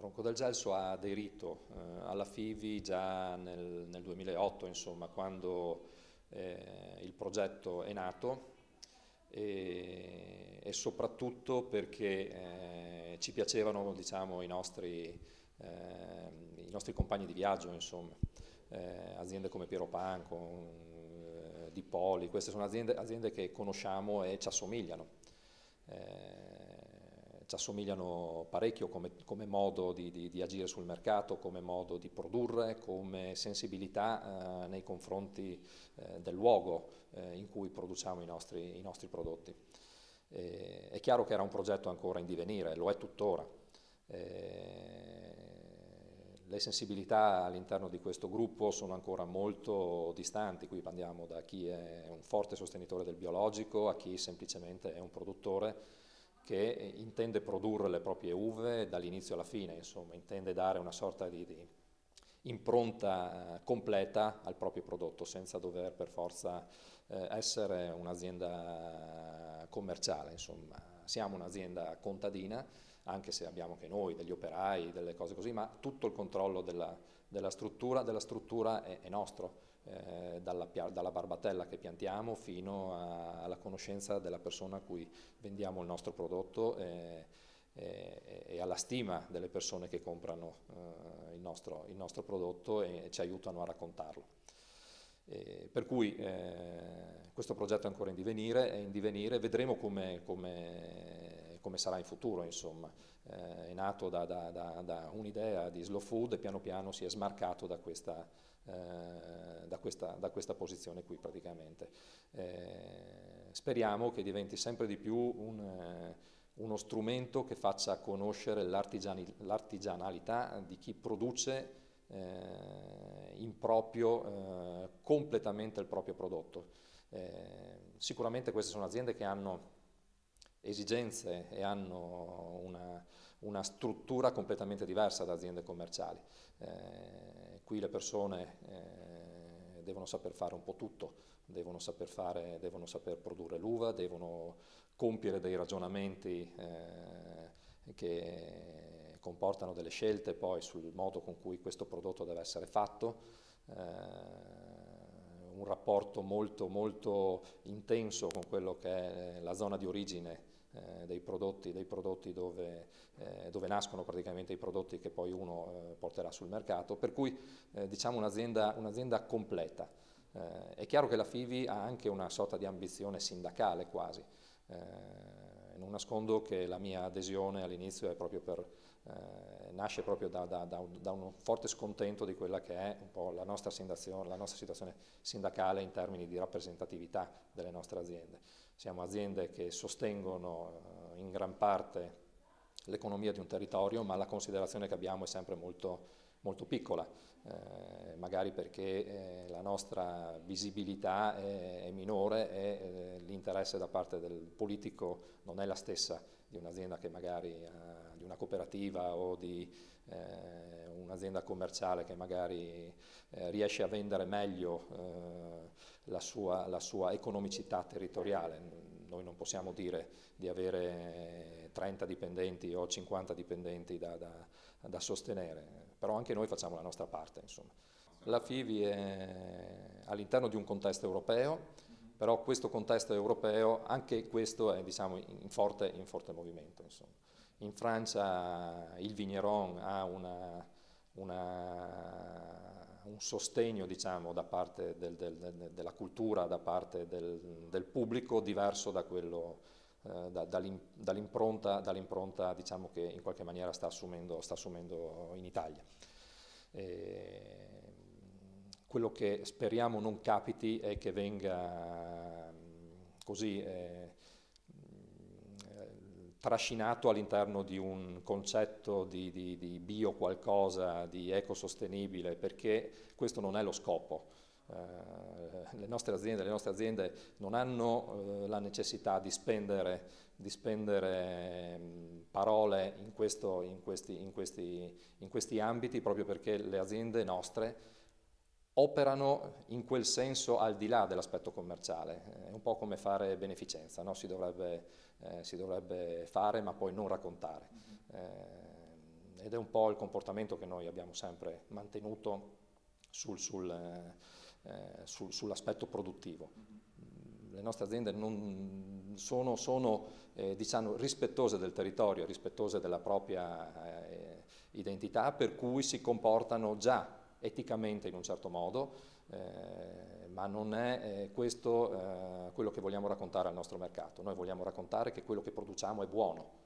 Ronco del Gelso ha aderito alla FIVI già nel 2008, insomma, quando il progetto è nato e soprattutto perché ci piacevano, diciamo, i nostri compagni di viaggio, insomma. Aziende come Piero Panco, Di Poli, queste sono aziende che conosciamo e ci assomigliano parecchio come modo di agire sul mercato, come modo di produrre, come sensibilità nei confronti del luogo in cui produciamo i nostri prodotti. È chiaro che era un progetto ancora in divenire, lo è tuttora. Le sensibilità all'interno di questo gruppo sono ancora molto distanti, qui andiamo da chi è un forte sostenitore del biologico a chi semplicemente è un produttore che intende produrre le proprie uve dall'inizio alla fine, insomma, intende dare una sorta di impronta completa al proprio prodotto senza dover per forza essere un'azienda commerciale, insomma. Siamo un'azienda contadina, anche se abbiamo anche noi degli operai, delle cose così, ma tutto il controllo della struttura è nostro, dalla barbatella che piantiamo fino alla conoscenza della persona a cui vendiamo il nostro prodotto e alla stima delle persone che comprano il nostro prodotto e ci aiutano a raccontarlo. Per cui questo progetto è ancora in divenire, vedremo come sarà in futuro, insomma. È nato da un'idea di slow food e piano piano si è smarcato da questa posizione qui praticamente. Speriamo che diventi sempre di più uno strumento che faccia conoscere l'artigianalità di chi produce in proprio, completamente il proprio prodotto. Sicuramente queste sono aziende che hanno esigenze e hanno una struttura completamente diversa da aziende commerciali. Qui le persone devono saper fare un po' tutto, devono saper produrre l'uva, devono compiere dei ragionamenti che comportano delle scelte poi sul modo con cui questo prodotto deve essere fatto, un rapporto molto, molto intenso con quello che è la zona di origine dei prodotti dove nascono praticamente i prodotti che poi uno porterà sul mercato, per cui diciamo un'azienda completa. È chiaro che la FIVI ha anche una sorta di ambizione sindacale quasi. Non nascondo che la mia adesione all'inizio è proprio nasce proprio da un forte scontento di quella che è un po' la nostra situazione sindacale in termini di rappresentatività delle nostre aziende. Siamo aziende che sostengono in gran parte l'economia di un territorio, ma la considerazione che abbiamo è sempre molto, molto piccola, magari perché la nostra visibilità è minore e l'interesse da parte del politico non è la stessa di un'azienda che magari di una cooperativa o di un'azienda commerciale che magari riesce a vendere meglio la sua economicità territoriale. Noi non possiamo dire di avere 30 dipendenti o 50 dipendenti da sostenere, però anche noi facciamo la nostra parte, insomma. La FIVI è all'interno di un contesto europeo, però questo contesto europeo, anche questo è, diciamo, in forte movimento, insomma. In Francia il Vigneron ha un sostegno, diciamo, da parte della cultura, da parte del pubblico diverso da quello, dall'impronta, diciamo, che in qualche maniera sta assumendo in Italia. Quello che speriamo non capiti è che venga così trascinato all'interno di un concetto di bio qualcosa, di ecosostenibile, perché questo non è lo scopo. Le nostre aziende non hanno la necessità di spendere parole in questi ambiti, proprio perché le aziende nostre operano in quel senso al di là dell'aspetto commerciale. È un po' come fare beneficenza, no? Si dovrebbe fare ma poi non raccontare. ed è un po' il comportamento che noi abbiamo sempre mantenuto sull'aspetto produttivo. Le nostre aziende non sono diciamo, rispettose del territorio, rispettose della propria identità, per cui si comportano già eticamente in un certo modo, ma non è questo quello che vogliamo raccontare al nostro mercato. Noi vogliamo raccontare che quello che produciamo è buono,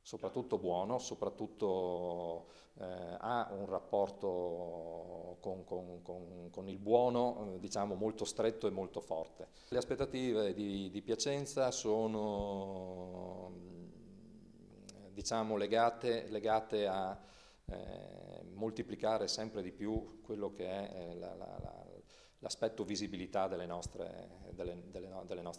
soprattutto buono, soprattutto ha un rapporto con il buono diciamo molto stretto e molto forte. Le aspettative di Piacenza sono diciamo legate a moltiplicare sempre di più quello che è l'aspetto visibilità delle nostre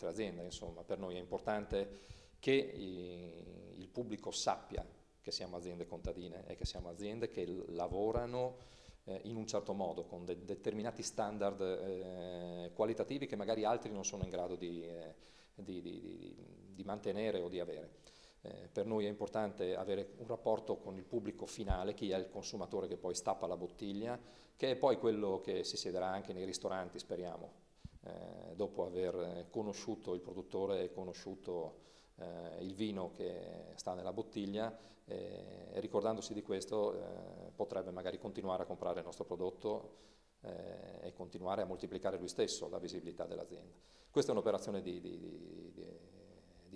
aziende. Insomma, per noi è importante che il pubblico sappia che siamo aziende contadine e che siamo aziende che lavorano in un certo modo, con determinati standard qualitativi che magari altri non sono in grado di mantenere o di avere. Per noi è importante avere un rapporto con il pubblico finale, chi è il consumatore che poi stappa la bottiglia, che è poi quello che si siederà anche nei ristoranti, speriamo, dopo aver conosciuto il produttore e conosciuto il vino che sta nella bottiglia, e ricordandosi di questo potrebbe magari continuare a comprare il nostro prodotto e continuare a moltiplicare lui stesso la visibilità dell'azienda. Questa è un'operazione di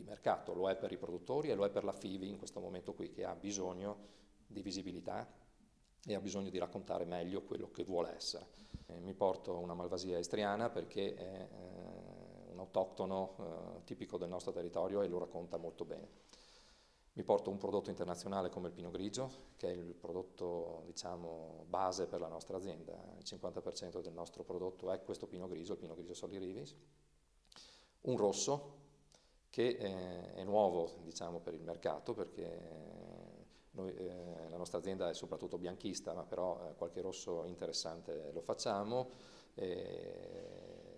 mercato, lo è per i produttori e lo è per la FIVI in questo momento qui, che ha bisogno di visibilità e ha bisogno di raccontare meglio quello che vuole essere. Mi porto una malvasia istriana perché è un autoctono tipico del nostro territorio e lo racconta molto bene. Mi porto un prodotto internazionale come il Pinot Grigio, che è il prodotto diciamo, base per la nostra azienda. Il 50% del nostro prodotto è questo Pinot Grigio, il Pinot Grigio Soli Rivis. Un rosso, che è nuovo diciamo, per il mercato, perché la nostra azienda è soprattutto bianchista, ma però qualche rosso interessante lo facciamo.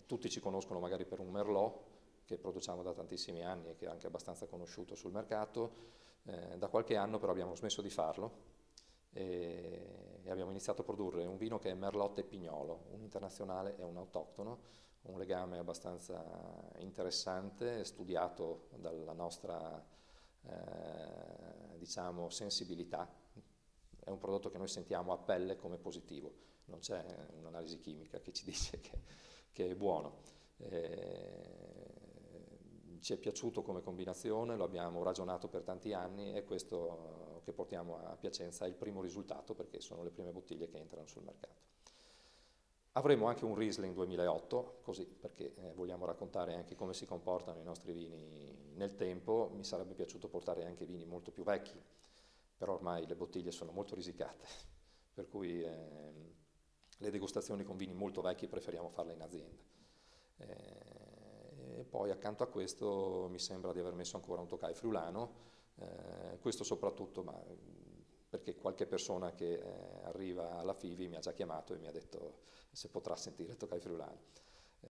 Tutti ci conoscono magari per un Merlot, che produciamo da tantissimi anni e che è anche abbastanza conosciuto sul mercato. Da qualche anno però abbiamo smesso di farlo e abbiamo iniziato a produrre un vino che è Merlot e Pignolo, un internazionale e un autoctono, un legame abbastanza interessante, studiato dalla nostra diciamo, sensibilità. È un prodotto che noi sentiamo a pelle come positivo, non c'è un'analisi chimica che ci dice che è buono. Ci è piaciuto come combinazione, lo abbiamo ragionato per tanti anni e questo che portiamo a Piacenza è il primo risultato, perché sono le prime bottiglie che entrano sul mercato. Avremo anche un Riesling 2008, così perché vogliamo raccontare anche come si comportano i nostri vini nel tempo. Mi sarebbe piaciuto portare anche vini molto più vecchi, però ormai le bottiglie sono molto risicate, per cui le degustazioni con vini molto vecchi preferiamo farle in azienda. E poi accanto a questo mi sembra di aver messo ancora un Tokai friulano, questo soprattutto perché qualche persona che arriva alla FIVI mi ha già chiamato e mi ha detto se potrà sentire Tokai friulano.